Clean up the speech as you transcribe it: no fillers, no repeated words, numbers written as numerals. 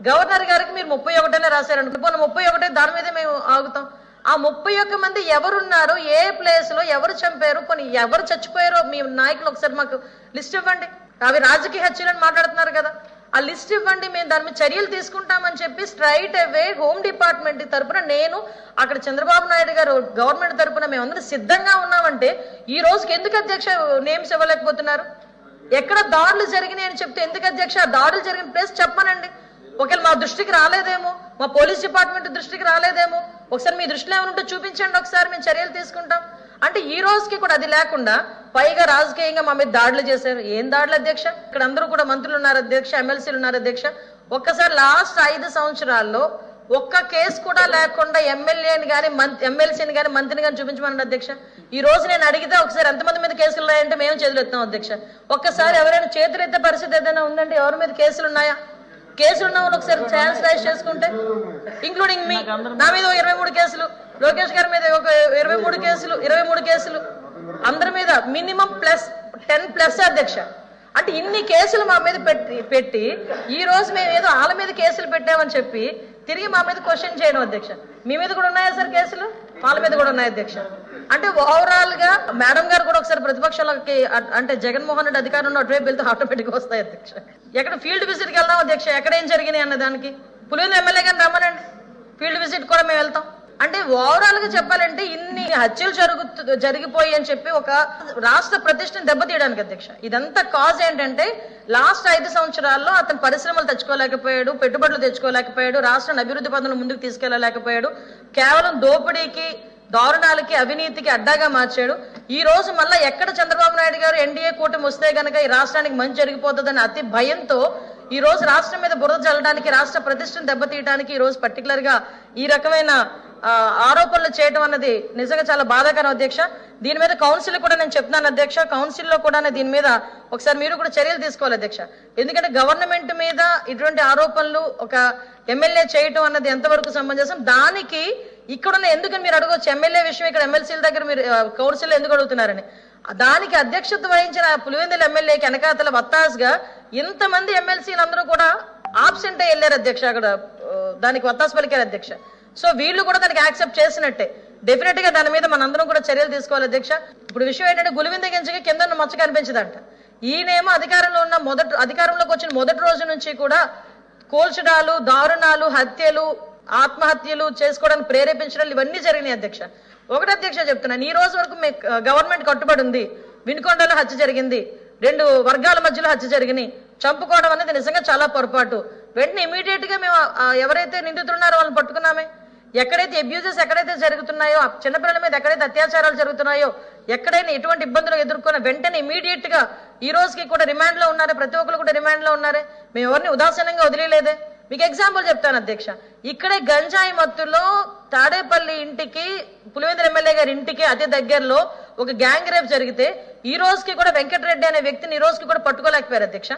Governor గారికి మీరు 31 రాశారనుకో, 31 దాని మీదే మేము ఆగుతాం. ఆ 31 మంది ఎవరున్నారు, ఏ ప్లేస్ లో ఎవరు చంపారు, కొన్ని ఎవరు చచ్చిపోయారో మీ నాయకులు ఒకసారి మాకు లిస్ట్ ఇవ్వండి. అవి రాజకీయ హత్యలని మాట్లాడుతున్నారు కదా, ఆ లిస్ట్ ఇవ్వండి, మేము దాని మీద చర్యలు తీసుకుంటామని చెప్పి స్ట్రైట్ అవే హోమ్ డిపార్ట్మెంట్ తరపున నేను అక్కడ చంద్రబాబు నాయుడు గారు గవర్నమెంట్ తరపున మేమందరం సిద్ధంగా ఉన్నామంటే ఈ రోజుకి ఎందుకు అధ్యక్ష నేమ్స్ ఇవ్వలేకపోతున్నారు? ఎక్కడ దాడులు జరిగినాయి అని చెప్తే ఎందుకు అధ్యక్ష దాడులు జరిగిన ప్లేస్ చెప్పమనండి. ఒకవేళ మా దృష్టికి రాలేదేమో, మా పోలీస్ డిపార్ట్మెంట్ దృష్టికి రాలేదేమో, ఒకసారి మీ దృష్టిలో ఏమైనా ఉంటే చూపించండి, ఒకసారి మేము చర్యలు తీసుకుంటాం. అంటే ఈ రోజుకి కూడా అది లేకుండా పైగా రాజకీయంగా మా మీద దాడులు చేశారు. ఏం దాడులు అధ్యక్ష? ఇక్కడ అందరూ కూడా మంత్రులు ఉన్నారు అధ్యక్ష, ఎమ్మెల్సీలు ఉన్నారు అధ్యక్ష. ఒక్కసారి లాస్ట్ 5 సంవత్సరాల్లో ఒక్క కేసు కూడా లేకుండా ఎమ్మెల్యేని కానీ ఎమ్మెల్సీని కానీ మంత్రిని కానీ చూపించమన్నాడు అధ్యక్ష. ఈ రోజు నేను అడిగితే ఒకసారి ఎంతమంది మీద కేసులు ఉన్నాయంటే మేము చేతులెత్తాం అధ్యక్ష. ఒక్కసారి ఎవరైనా చేతులెత్తే పరిస్థితి ఏదైనా ఉందంటే ఎవరి మీద కేసులు ఉన్నాయా? కేసులు ఉన్న వాళ్ళు ఒకసారి ఛాన్స్ రైజ్ చేసుకుంటే, ఇంక్లూడింగ్ మీ, నా మీద 23 కేసులు, లోకేష్ గారి మీద ఒక 23 కేసులు, అందరి మీద మినిమం +10+ అధ్యక్ష. అంటే ఇన్ని కేసులు మా మీద పెట్టి ఈ రోజు మేము ఏదో వాళ్ళ మీద కేసులు పెట్టామని చెప్పి తిరిగి మా మీద క్వశ్చన్ చేయడం అధ్యక్ష. మీ మీద కూడా ఉన్నాయా సార్ కేసులు? వాళ్ళ మీద కూడా ఉన్నాయి అధ్యక్ష. అంటే ఓవరాల్ గా మేడం గారు కూడా ఒకసారి ప్రతిపక్షాలకి అంటే జగన్మోహన్ రెడ్డి అధికారంలో అటువైపు వెళ్తే ఆటోమేటిక్ వస్తాయి అధ్యక్ష. ఎక్కడ ఫీల్డ్ విజిట్కి వెళ్దాం అధ్యక్ష, ఎక్కడ ఏం జరిగినాయి అన్న దానికి పులివెందుల ఎమ్మెల్యే గారిని రమ్మనండి, ఫీల్డ్ విజిట్ కూడా మేము వెళ్తాం. అంటే ఓవరాల్ గా చెప్పాలంటే ఇన్ని హత్యలు జరిగిపోయి అని చెప్పి ఒక రాష్ట్ర ప్రతిష్టను దెబ్బతీయడానికి అధ్యక్ష. ఇదంతా కాజ్ ఏంటంటే లాస్ట్ 5 సంవత్సరాల్లో అతను పరిశ్రమలు తెచ్చుకోలేకపోయాడు, పెట్టుబడులు తెచ్చుకోలేకపోయాడు, రాష్ట్రాన్ని అభివృద్ధి పథంలో ముందుకు తీసుకెళ్లలేకపోయాడు, కేవలం దోపిడీకి, దారుణాలకి, అవినీతికి అడ్డాగా మార్చాడు. ఈ రోజు మళ్ళా ఎక్కడ చంద్రబాబు నాయుడు గారు ఎన్డీఏ కూటమి వస్తే గనక ఈ రాష్ట్రానికి మంచి జరిగిపోతుందని అతి భయంతో ఈ రోజు రాష్ట్రం మీద బురద జల్లడానికి, రాష్ట్ర ప్రతిష్టను దెబ్బతీయడానికి ఈ రోజు పర్టికులర్ గా ఈ రకమైన ఆరోపణలు చేయడం అన్నది నిజంగా చాలా బాధాకరం అధ్యక్ష. దీని మీద కౌన్సిల్ కూడా నేను చెప్తున్నాను అధ్యక్ష, కౌన్సిల్లో కూడా దీని మీద ఒకసారి మీరు కూడా చర్యలు తీసుకోవాలి అధ్యక్ష. ఎందుకంటే గవర్నమెంట్ మీద ఇటువంటి ఆరోపణలు ఒక ఎమ్మెల్యే చేయటం అన్నది ఎంతవరకు సమంజసం? దానికి ఇక్కడున్న ఎందుకని మీరు అడగవచ్చు, ఎమ్మెల్యే విషయం ఇక్కడ ఎమ్మెల్సీల దగ్గర మీరు కౌన్సిల్ ఎందుకు అడుగుతున్నారని. దానికి అధ్యక్షత వహించిన పులివెందుల ఎమ్మెల్యేకి వెనకాతల వత్తాసుగా ఇంతమంది ఎమ్మెల్సీలు అందరూ కూడా ఆబ్సెంట్ అయ్యి వెళ్ళారు అధ్యక్ష, అక్కడ దానికి వత్తాసు పలికారు అధ్యక్ష. సో వీళ్ళు కూడా దానికి యాక్సెప్ట్ చేసినట్టే. డెఫినెట్ గా దాని మీద మనందరం కూడా చర్యలు తీసుకోవాలి అధ్యక్ష. ఇప్పుడు విషయం ఏంటంటే గులివింద గింజకి కింద మచ్చ కనిపించదంట. ఈయనేమో అధికారంలోకి వచ్చిన మొదటి రోజు నుంచి కూడా కూల్చడాలు, దారుణాలు, హత్యలు, ఆత్మహత్యలు చేసుకోవడానికి ప్రేరేపించడాలు ఇవన్నీ జరిగినాయి అధ్యక్ష. ఒకటి అధ్యక్ష చెప్తున్నాను, ఈ రోజు వరకు గవర్నమెంట్ కట్టుబడి ఉంది. వినుకొండలో హత్య జరిగింది, 2 వర్గాల మధ్యలో హత్య జరిగినాయి. చంపుకోవడం అనేది నిజంగా చాలా పొరపాటు. వెంటనే ఇమీడియట్ గా మేము ఎవరైతే నిందితున్నారో వాళ్ళని పట్టుకున్నామే. ఎక్కడైతే అబ్యూజెస్ ఎక్కడైతే జరుగుతున్నాయో, చిన్నపిల్లల మీద ఎక్కడైతే అత్యాచారాలు జరుగుతున్నాయో, ఎక్కడైనా ఎటువంటి ఇబ్బందులు ఎదుర్కొన్న వెంటనే ఇమీడియట్ గా ఈ రోజుకి కూడా రిమాండ్ లో ఉన్నారే, ప్రతి ఒక్కరు కూడా రిమాండ్ లో ఉన్నారే. మేము ఎవరిని ఉదాసీనంగా వదిలేదే. మీకు ఎగ్జాంపుల్ చెప్తాను అధ్యక్ష, ఇక్కడే గంజాయి మత్తులో తాడేపల్లి ఇంటికి, పులివెందుల ఎమ్మెల్యే గారి ఇంటికి అతి దగ్గరలో ఒక గ్యాంగ్ రేప్ జరిగితే ఈ రోజుకి కూడా వెంకటరెడ్డి అనే వ్యక్తిని ఈ రోజుకి కూడా పట్టుకోలేకపోయారు అధ్యక్ష.